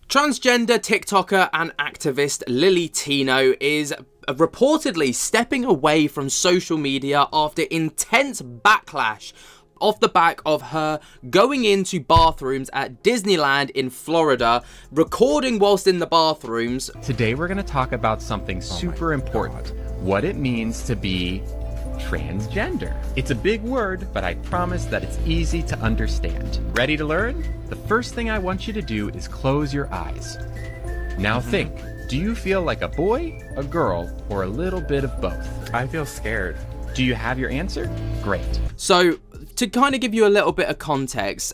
Transgender TikToker and activist LILLY TINO is reportedly stepping away from social media after intense backlash off the back of her going into bathrooms at Disneyland in Florida, recording whilst in the bathrooms. Today we're going to talk about something super important, what it means to be transgender. It's a big word, but I promise that it's easy to understand. Ready to learn? The first thing I want you to do is close your eyes. Now think, do you feel like a boy, a girl, or a little bit of both? I feel scared. Do you have your answer? Great. So, to kind of give you a little bit of context,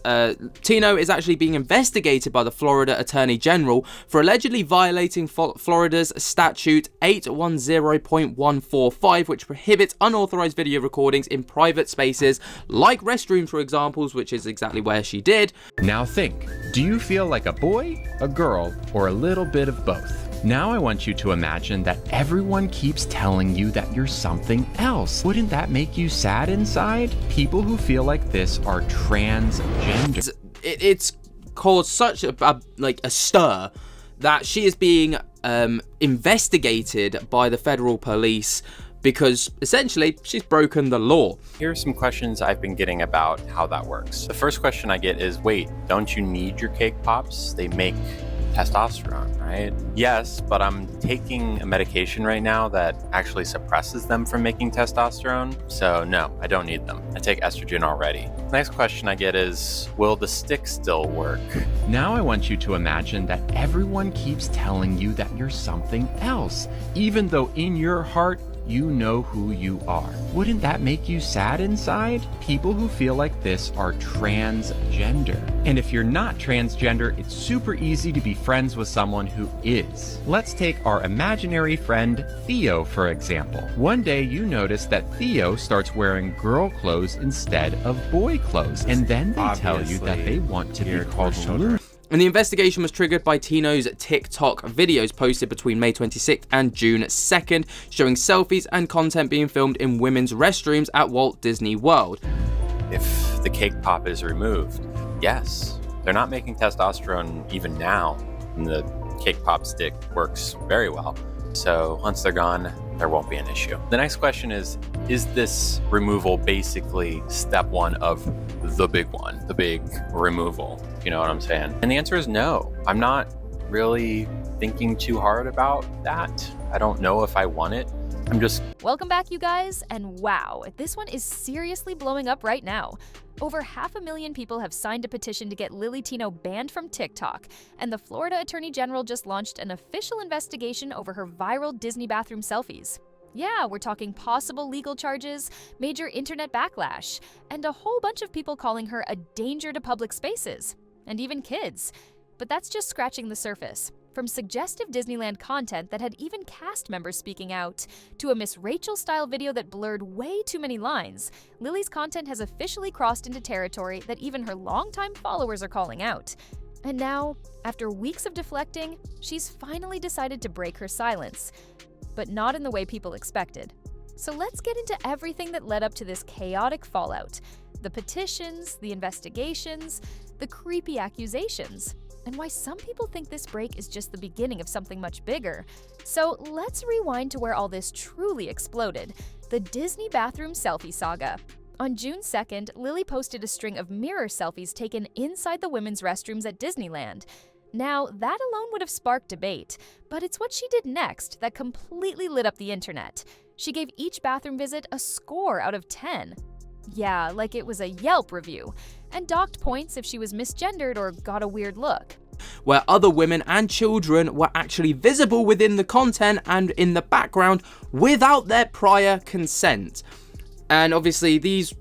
Tino is actually being investigated by the Florida Attorney General for allegedly violating Florida's statute 810.145, which prohibits unauthorized video recordings in private spaces, like restrooms, for example, which is exactly where she did. Now think, do you feel like a boy, a girl, or a little bit of both? Now I want you to imagine that everyone keeps telling you that you're something else. Wouldn't that make you sad inside? People who feel like this are transgender. It's caused such a stir that she is being investigated by the federal police because essentially she's broken the law. Here are some questions I've been getting about how that works. The first question I get is, wait, don't you need your cake pops? They make testosterone, right? Yes, but I'm taking a medication right now that actually suppresses them from making testosterone. So no, I don't need them. I take estrogen already. Next question I get is, will the stick still work? Now I want you to imagine that everyone keeps telling you that you're something else, even though in your heart, you know who you are. Wouldn't that make you sad inside? People who feel like this are transgender. And if you're not transgender, it's super easy to be friends with someone who is. Let's take our imaginary friend Theo, for example. One day you notice that Theo starts wearing girl clothes instead of boy clothes, and then they tell you that they want to be called Logan. And the investigation was triggered by Tino's TikTok videos posted between May 26th and June 2nd, showing selfies and content being filmed in women's restrooms at Walt Disney World. If the cake pop is removed, yes, they're not making testosterone even now, and the cake pop stick works very well. So once they're gone, there won't be an issue. The next question is this removal basically step one of the big one, the big removal? You know what I'm saying? And the answer is no. I'm not really thinking too hard about that. I don't know if I want it. I'm just... Welcome back, you guys, and wow, this one is seriously blowing up right now. Over 500,000 people have signed a petition to get LILLY TINO banned from TikTok, and the Florida Attorney General just launched an official investigation over her viral Disney bathroom selfies. Yeah, we're talking possible legal charges, major internet backlash, and a whole bunch of people calling her a danger to public spaces, and even kids. But that's just scratching the surface. From suggestive Disneyland content that had even cast members speaking out, to a Miss Rachel-style video that blurred way too many lines, Lilly's content has officially crossed into territory that even her longtime followers are calling out. And now, after weeks of deflecting, she's finally decided to break her silence. But not in the way people expected. So let's get into everything that led up to this chaotic fallout. The petitions, the investigations, the creepy accusations, and why some people think this break is just the beginning of something much bigger. So let's rewind to where all this truly exploded, the Disney bathroom selfie saga. On June 2nd, Lilly posted a string of mirror selfies taken inside the women's restrooms at Disneyland. Now, that alone would have sparked debate, but it's what she did next that completely lit up the internet. She gave each bathroom visit a score out of 10. Yeah, like it was a Yelp review, and docked points if she was misgendered or got a weird look. Where other women and children were actually visible within the content and in the background without their prior consent. And obviously these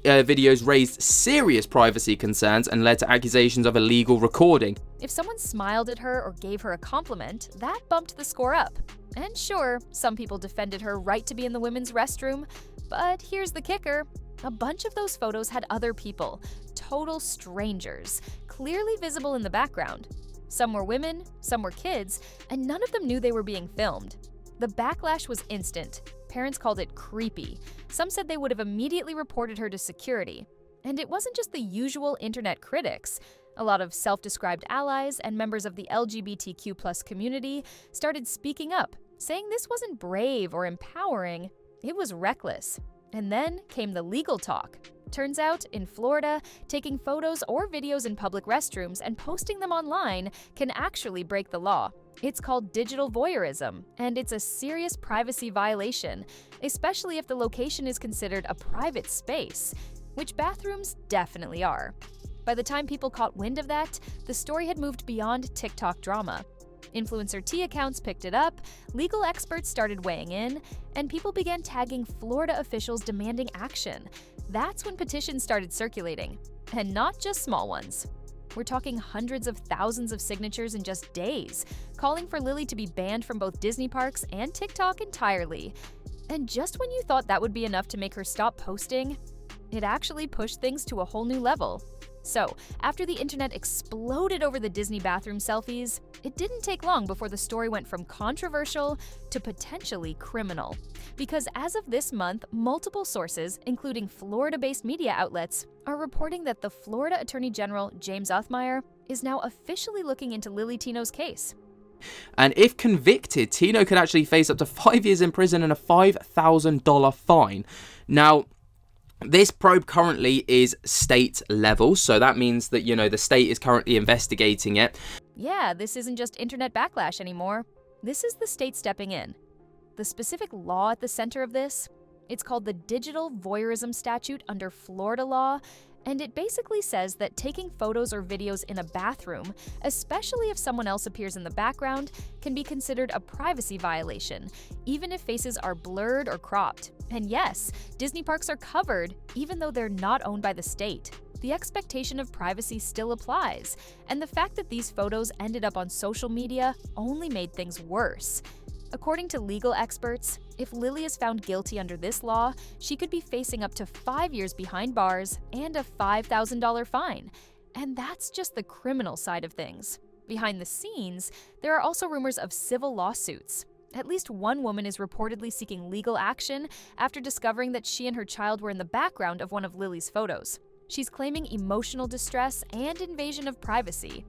videos raised serious privacy concerns and led to accusations of illegal recording. If someone smiled at her or gave her a compliment, that bumped the score up. And sure, some people defended her right to be in the women's restroom, but here's the kicker. A bunch of those photos had other people, total strangers, clearly visible in the background. Some were women, some were kids, and none of them knew they were being filmed. The backlash was instant. Parents called it creepy. Some said they would have immediately reported her to security. And it wasn't just the usual internet critics. A lot of self-described allies and members of the LGBTQ+ community started speaking up, saying this wasn't brave or empowering, it was reckless. And then came the legal talk. Turns out, in Florida, taking photos or videos in public restrooms and posting them online can actually break the law. It's called digital voyeurism, and it's a serious privacy violation, especially if the location is considered a private space, which bathrooms definitely are. By the time people caught wind of that, the story had moved beyond TikTok drama. Influencer T accounts picked it up, legal experts started weighing in, and people began tagging Florida officials demanding action. That's when petitions started circulating, and not just small ones. We're talking hundreds of thousands of signatures in just days, calling for Lilly to be banned from both Disney parks and TikTok entirely. And just when you thought that would be enough to make her stop posting, it actually pushed things to a whole new level. So, after the internet exploded over the Disney bathroom selfies, it didn't take long before the story went from controversial to potentially criminal. Because as of this month, multiple sources, including Florida-based media outlets, are reporting that the Florida Attorney General, James Othmeyer, is now officially looking into Lilly Tino's case. And if convicted, Tino could actually face up to 5 years in prison and a $5,000 fine. Now, this probe currently is state level, so that means that, the state is currently investigating it. Yeah, this isn't just internet backlash anymore. This is the state stepping in. The specific law at the center of this, it's called the Digital Voyeurism Statute under Florida law, and it basically says that taking photos or videos in a bathroom, especially if someone else appears in the background, can be considered a privacy violation, even if faces are blurred or cropped. And yes, Disney parks are covered, even though they're not owned by the state. The expectation of privacy still applies, and the fact that these photos ended up on social media only made things worse. According to legal experts, if Lilly is found guilty under this law, she could be facing up to 5 years behind bars and a $5,000 fine. And that's just the criminal side of things. Behind the scenes, there are also rumors of civil lawsuits. At least one woman is reportedly seeking legal action after discovering that she and her child were in the background of one of Lilly's photos. She's claiming emotional distress and invasion of privacy.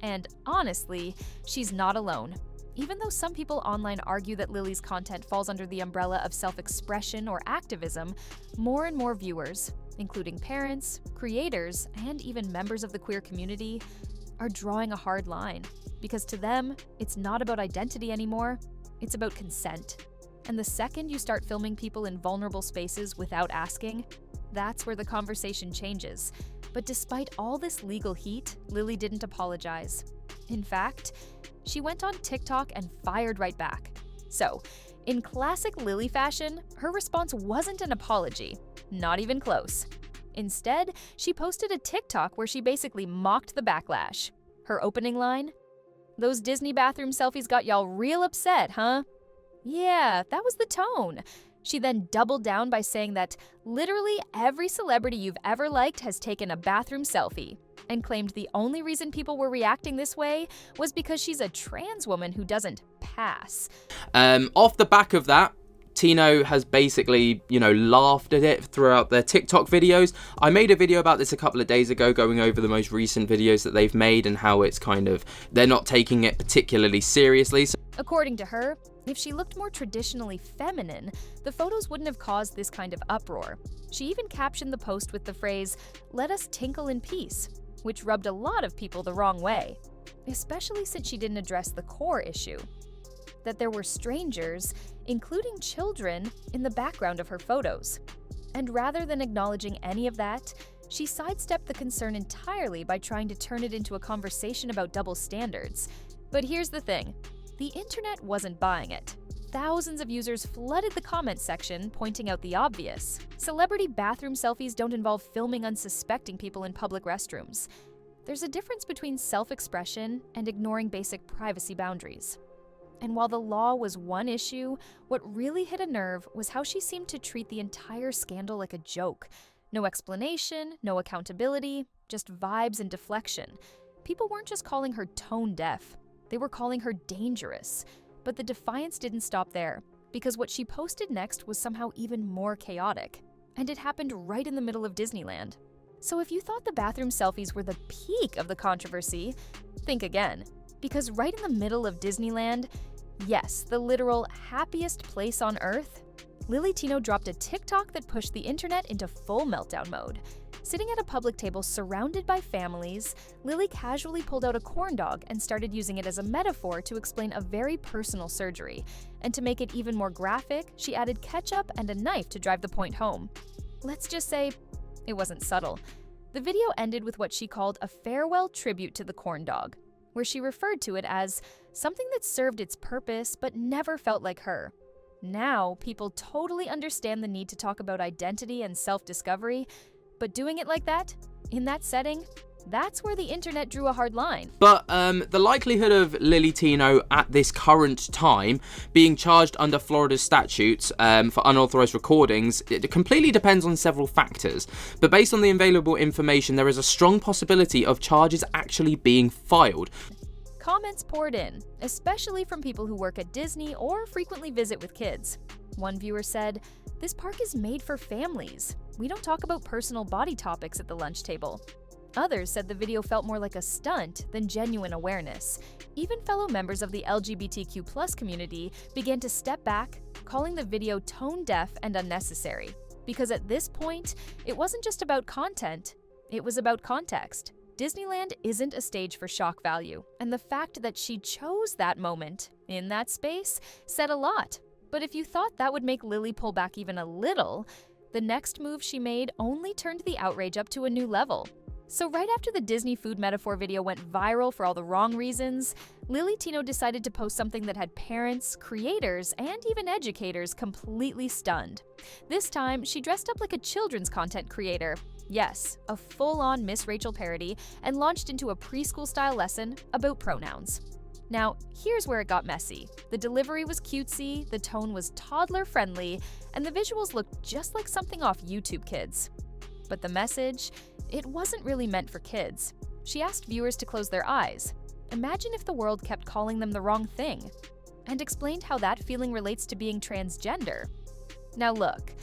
And honestly, she's not alone. Even though some people online argue that Lilly's content falls under the umbrella of self-expression or activism, more and more viewers, including parents, creators, and even members of the queer community, are drawing a hard line. Because to them, it's not about identity anymore, it's about consent. And the second you start filming people in vulnerable spaces without asking, that's where the conversation changes. But despite all this legal heat, Lilly didn't apologize. In fact, she went on TikTok and fired right back. So, in classic Lilly fashion, her response wasn't an apology, not even close. Instead, she posted a TikTok where she basically mocked the backlash. Her opening line? "Those Disney bathroom selfies got y'all real upset, huh?" Yeah, that was the tone. She then doubled down by saying that literally every celebrity you've ever liked has taken a bathroom selfie, and claimed the only reason people were reacting this way was because she's a trans woman who doesn't pass. Off the back of that, Tino has basically, laughed at it throughout their TikTok videos. I made a video about this a couple of days ago, going over the most recent videos that they've made and how it's they're not taking it particularly seriously. According to her, if she looked more traditionally feminine, the photos wouldn't have caused this kind of uproar. She even captioned the post with the phrase, "Let us tinkle in peace," which rubbed a lot of people the wrong way, especially since she didn't address the core issue, that there were strangers, including children, in the background of her photos. And rather than acknowledging any of that, she sidestepped the concern entirely by trying to turn it into a conversation about double standards. But here's the thing, the internet wasn't buying it. Thousands of users flooded the comments section, pointing out the obvious. Celebrity bathroom selfies don't involve filming unsuspecting people in public restrooms. There's a difference between self-expression and ignoring basic privacy boundaries. And while the law was one issue, what really hit a nerve was how she seemed to treat the entire scandal like a joke. No explanation, no accountability, just vibes and deflection. People weren't just calling her tone deaf, they were calling her dangerous. But the defiance didn't stop there, because what she posted next was somehow even more chaotic. And it happened right in the middle of Disneyland. So if you thought the bathroom selfies were the peak of the controversy, think again. Because right in the middle of Disneyland, yes, the literal happiest place on earth, LILLY TINO dropped a TikTok that pushed the internet into full meltdown mode. Sitting at a public table surrounded by families, Lily casually pulled out a corn dog and started using it as a metaphor to explain a very personal surgery. And to make it even more graphic, she added ketchup and a knife to drive the point home. Let's just say it wasn't subtle. The video ended with what she called a farewell tribute to the corn dog, where she referred to it as something that served its purpose but never felt like her. Now, people totally understand the need to talk about identity and self-discovery, but doing it like that, in that setting, that's where the internet drew a hard line. But the likelihood of LILLY TINO at this current time being charged under Florida's statutes for unauthorized recordings, it completely depends on several factors. But based on the available information, there is a strong possibility of charges actually being filed. Comments poured in, especially from people who work at Disney or frequently visit with kids. One viewer said, "This park is made for families. We don't talk about personal body topics at the lunch table." Others said the video felt more like a stunt than genuine awareness. Even fellow members of the LGBTQ+ community began to step back, calling the video tone-deaf and unnecessary. Because at this point, it wasn't just about content, it was about context. Disneyland isn't a stage for shock value, and the fact that she chose that moment, in that space, said a lot. But if you thought that would make Lily pull back even a little, the next move she made only turned the outrage up to a new level. So right after the Disney food metaphor video went viral for all the wrong reasons, LILLY TINO decided to post something that had parents, creators, and even educators completely stunned. This time, she dressed up like a children's content creator. Yes, a full-on Miss Rachel parody, and launched into a preschool-style lesson about pronouns. Now, here's where it got messy. The delivery was cutesy, the tone was toddler-friendly, and the visuals looked just like something off YouTube Kids. But the message? It wasn't really meant for kids. She asked viewers to close their eyes. Imagine if the world kept calling them the wrong thing, and explained how that feeling relates to being transgender. Now look,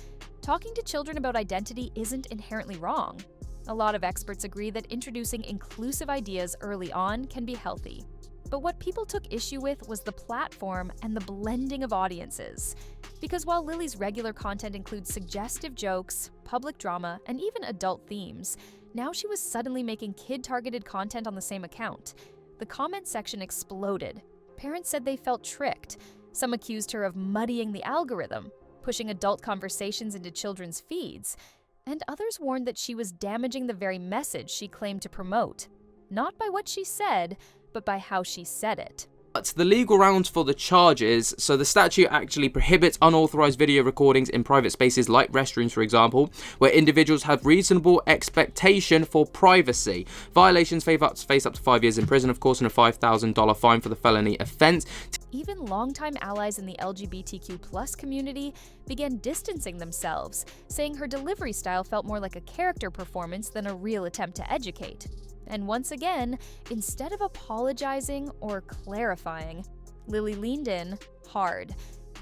talking to children about identity isn't inherently wrong. A lot of experts agree that introducing inclusive ideas early on can be healthy. But what people took issue with was the platform and the blending of audiences. Because while Lily's regular content includes suggestive jokes, public drama, and even adult themes, now she was suddenly making kid-targeted content on the same account. The comment section exploded. Parents said they felt tricked. Some accused her of muddying the algorithm, pushing adult conversations into children's feeds, and others warned that she was damaging the very message she claimed to promote. Not by what she said, but by how she said it. But the legal grounds for the charges, so the statute actually prohibits unauthorized video recordings in private spaces like restrooms, for example, where individuals have reasonable expectation for privacy. Violations face up to 5 years in prison, of course, and a $5,000 fine for the felony offense. Even longtime allies in the LGBTQ+ community began distancing themselves, saying her delivery style felt more like a character performance than a real attempt to educate. And once again, instead of apologizing or clarifying, Lily leaned in hard.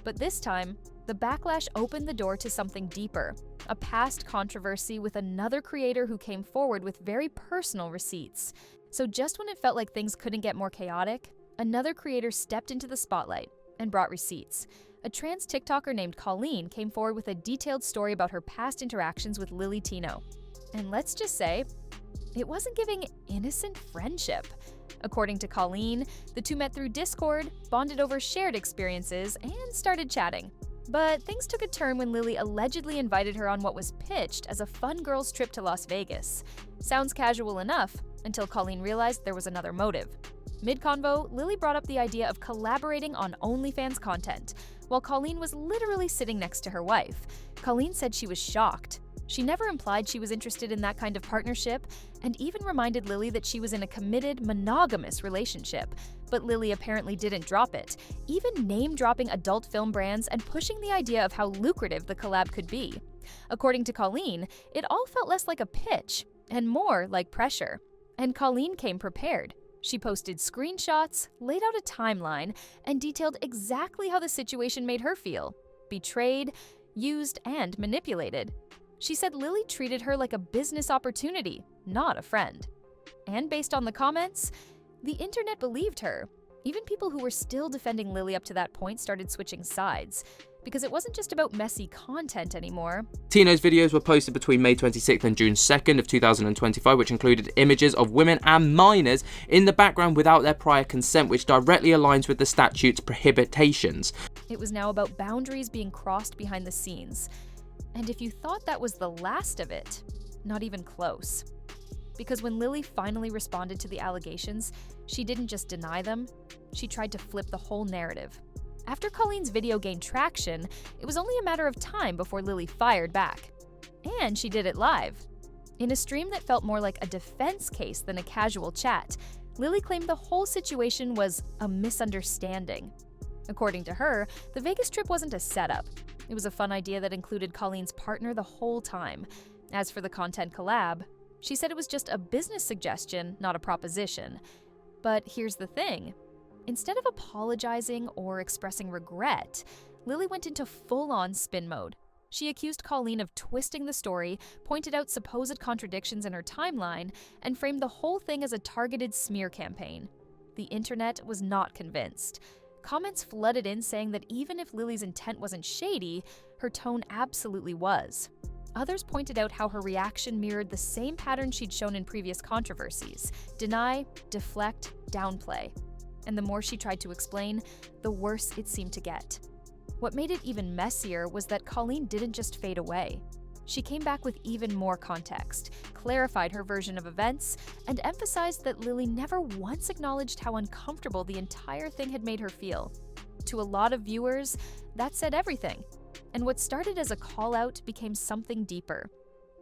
But this time, the backlash opened the door to something deeper, a past controversy with another creator who came forward with very personal receipts. So just when it felt like things couldn't get more chaotic, another creator stepped into the spotlight and brought receipts. A trans TikToker named Colleen came forward with a detailed story about her past interactions with LILLY TINO. And let's just say, it wasn't giving innocent friendship. According to Colleen, the two met through Discord, bonded over shared experiences, and started chatting. But things took a turn when Lily allegedly invited her on what was pitched as a fun girls' trip to Las Vegas. Sounds casual enough, until Colleen realized there was another motive. Mid-convo, Lily brought up the idea of collaborating on OnlyFans content, while Colleen was literally sitting next to her wife. Colleen said she was shocked. She never implied she was interested in that kind of partnership, and even reminded Lily that she was in a committed, monogamous relationship. But Lily apparently didn't drop it, even name-dropping adult film brands and pushing the idea of how lucrative the collab could be. According to Colleen, it all felt less like a pitch, and more like pressure. And Colleen came prepared. She posted screenshots, laid out a timeline, and detailed exactly how the situation made her feel. Betrayed, used, and manipulated. She said Lily treated her like a business opportunity, not a friend. And based on the comments, the internet believed her. Even people who were still defending Lily up to that point started switching sides, because it wasn't just about messy content anymore. Tino's videos were posted between May 26th and June 2nd of 2025, which included images of women and minors in the background without their prior consent, which directly aligns with the statute's prohibitions. It was now about boundaries being crossed behind the scenes. And if you thought that was the last of it, not even close. Because when Lily finally responded to the allegations, she didn't just deny them, she tried to flip the whole narrative. After Colleen's video gained traction, it was only a matter of time before Lily fired back. And she did it live. In a stream that felt more like a defense case than a casual chat, Lily claimed the whole situation was a misunderstanding. According to her, the Vegas trip wasn't a setup. It was a fun idea that included Colleen's partner the whole time. As for the content collab, she said it was just a business suggestion, not a proposition. But here's the thing. Instead of apologizing or expressing regret, Lily went into full-on spin mode. She accused Colleen of twisting the story, pointed out supposed contradictions in her timeline, and framed the whole thing as a targeted smear campaign. The internet was not convinced. Comments flooded in saying that even if Lily's intent wasn't shady, her tone absolutely was. Others pointed out how her reaction mirrored the same pattern she'd shown in previous controversies: deny, deflect, downplay. And the more she tried to explain, the worse it seemed to get. What made it even messier was that Colleen didn't just fade away. She came back with even more context, clarified her version of events, and emphasized that Lily never once acknowledged how uncomfortable the entire thing had made her feel. To a lot of viewers, that said everything. And what started as a call-out became something deeper.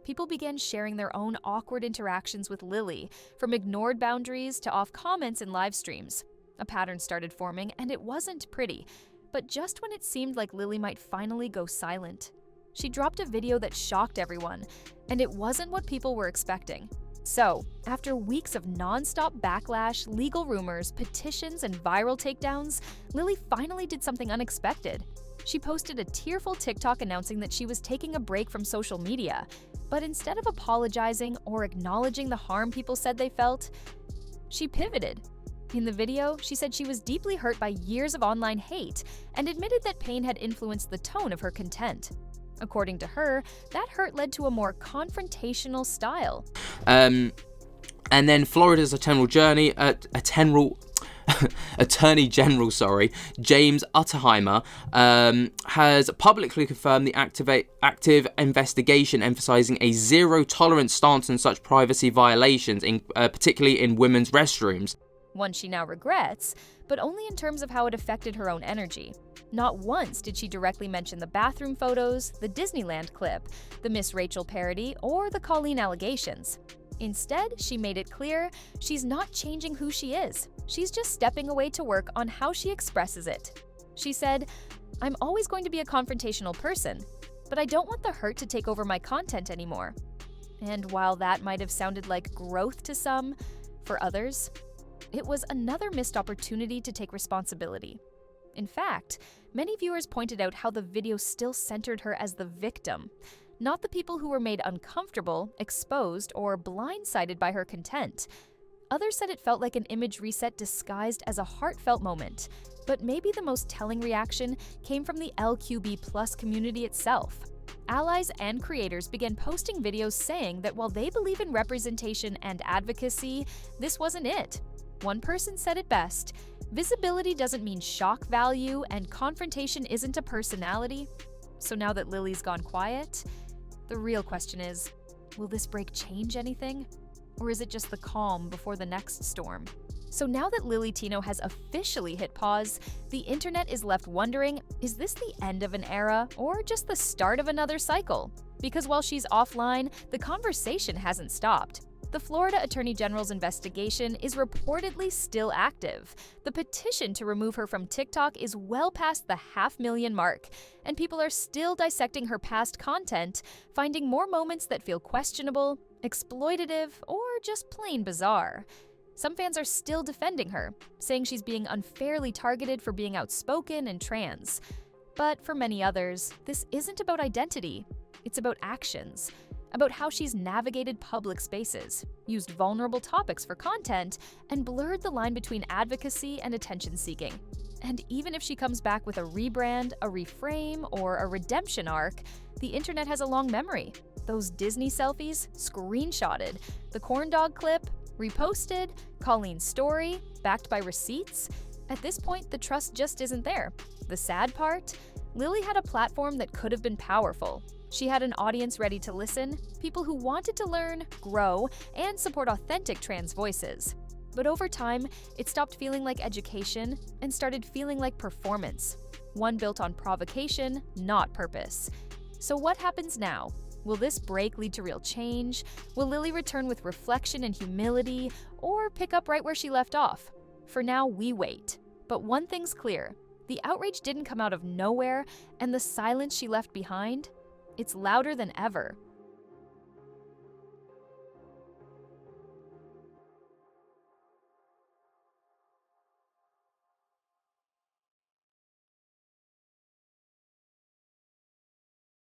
People began sharing their own awkward interactions with Lily, from ignored boundaries to off comments in live streams. A pattern started forming, and it wasn't pretty. But just when it seemed like Lily might finally go silent, she dropped a video that shocked everyone, and it wasn't what people were expecting. So, after weeks of non-stop backlash, legal rumors, petitions, and viral takedowns, Lily finally did something unexpected. She posted a tearful TikTok announcing that she was taking a break from social media. But instead of apologizing or acknowledging the harm people said they felt, she pivoted. In the video, she said she was deeply hurt by years of online hate and admitted that pain had influenced the tone of her content. According to her, that hurt led to a more confrontational style. And then Florida's Attorney General, James Utterheimer, has publicly confirmed the active investigation, emphasizing a zero-tolerance stance on such privacy violations, particularly in women's restrooms. One she now regrets, but only in terms of how it affected her own energy. Not once did she directly mention the bathroom photos, the Disneyland clip, the Miss Rachel parody, or the Colleen allegations. Instead, she made it clear she's not changing who she is. She's just stepping away to work on how she expresses it. She said, "I'm always going to be a confrontational person, but I don't want the hurt to take over my content anymore." And while that might have sounded like growth to some, for others, it was another missed opportunity to take responsibility. In fact, many viewers pointed out how the video still centered her as the victim, not the people who were made uncomfortable, exposed, or blindsided by her content. Others said it felt like an image reset disguised as a heartfelt moment, but maybe the most telling reaction came from the LQB+ community itself. Allies and creators began posting videos saying that while they believe in representation and advocacy, this wasn't it. One person said it best: visibility doesn't mean shock value, and confrontation isn't a personality. So now that Lily's gone quiet, the real question is, will this break change anything? Or is it just the calm before the next storm? So now that Lily Tino has officially hit pause, the internet is left wondering, is this the end of an era or just the start of another cycle? Because while she's offline, the conversation hasn't stopped. The Florida Attorney General's investigation is reportedly still active. The petition to remove her from TikTok is well past the 500,000 mark, and people are still dissecting her past content, finding more moments that feel questionable, exploitative, or just plain bizarre. Some fans are still defending her, saying she's being unfairly targeted for being outspoken and trans. But for many others, this isn't about identity. It's about actions, about how she's navigated public spaces, used vulnerable topics for content, and blurred the line between advocacy and attention-seeking. And even if she comes back with a rebrand, a reframe, or a redemption arc, the internet has a long memory. Those Disney selfies, screenshotted, the corn dog clip, reposted, Colleen's story, backed by receipts. At this point, the trust just isn't there. The sad part? Lily had a platform that could have been powerful. She had an audience ready to listen, people who wanted to learn, grow, and support authentic trans voices. But over time, it stopped feeling like education and started feeling like performance, one built on provocation, not purpose. So what happens now? Will this break lead to real change? Will Lily return with reflection and humility, or pick up right where she left off? For now, we wait. But one thing's clear. The outrage didn't come out of nowhere, and the silence she left behind, it's louder than ever.